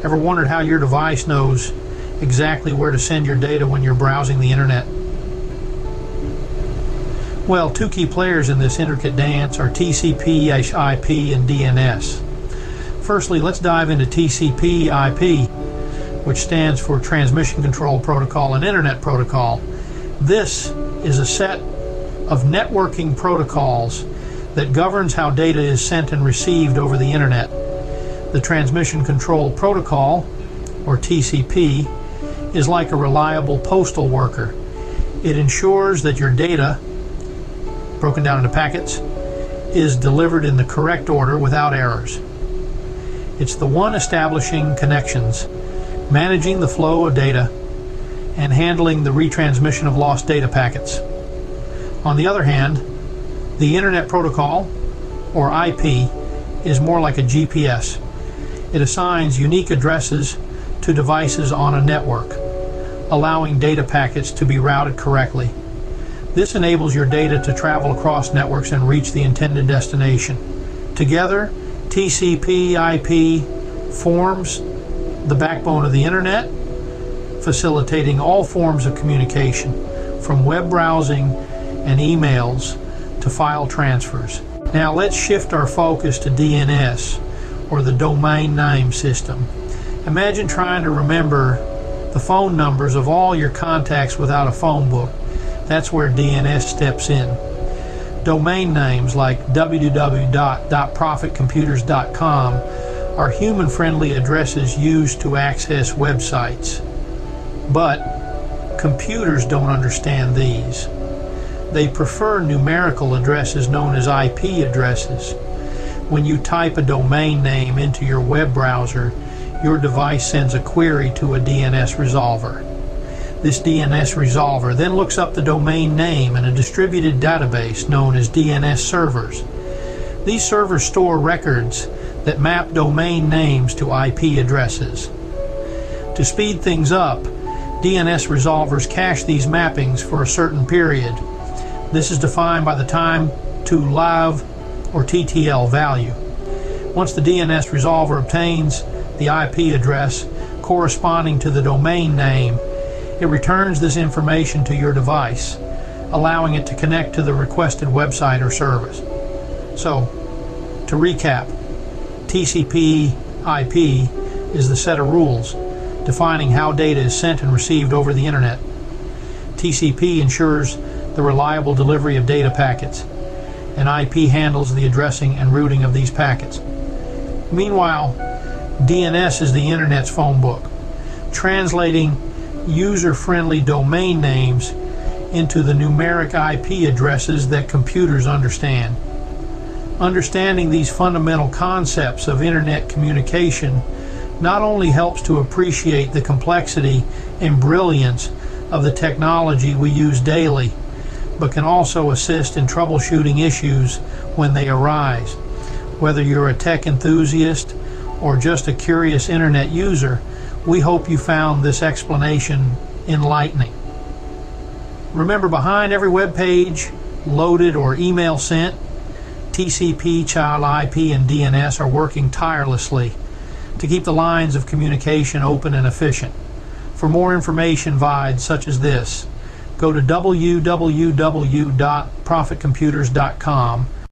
Ever wondered how your device knows exactly where to send your data when you're browsing the internet? Well, two key players in this intricate dance are TCP, IP, and DNS. Firstly, let's dive into TCP IP, which stands for Transmission Control Protocol and Internet Protocol. This is a set of networking protocols that governs how data is sent and received over the internet. The Transmission Control Protocol, or TCP, is like a reliable postal worker. It ensures that your data, broken down into packets, is delivered in the correct order without errors. It's the one establishing connections, managing the flow of data, and handling the retransmission of lost data packets. On the other hand, the Internet Protocol, or IP, is more like a GPS. It assigns unique addresses to devices on a network, allowing data packets to be routed correctly. This enables your data to travel across networks and reach the intended destination. Together, TCP/IP forms the backbone of the internet, facilitating all forms of communication, from web browsing and emails to file transfers. Now let's shift our focus to DNS, or the Domain Name System. Imagine trying to remember the phone numbers of all your contacts without a phone book. That's where DNS steps in. Domain names like www.profitcomputers.com are human-friendly addresses used to access websites. But computers don't understand these. They prefer numerical addresses known as IP addresses. When you type a domain name into your web browser, your device sends a query to a DNS resolver. This DNS resolver then looks up the domain name in a distributed database known as DNS servers. These servers store records that map domain names to IP addresses. To speed things up, DNS resolvers cache these mappings for a certain period. This is defined by the time to live or TTL value. Once the DNS resolver obtains the IP address corresponding to the domain name, it returns this information to your device, allowing it to connect to the requested website or service. So, to recap, TCP/IP is the set of rules defining how data is sent and received over the internet. TCP ensures the reliable delivery of data packets, and IP handles the addressing and routing of these packets. Meanwhile, DNS is the internet's phone book, translating user-friendly domain names into the numeric IP addresses that computers understand. Understanding these fundamental concepts of internet communication not only helps to appreciate the complexity and brilliance of the technology we use daily, but can also assist in troubleshooting issues when they arise. Whether you're a tech enthusiast or just a curious internet user, we hope you found this explanation enlightening. Remember, behind every web page loaded or email sent, TCP, child IP, and DNS are working tirelessly to keep the lines of communication open and efficient. For more information guides such as this, go to www.profitcomputers.com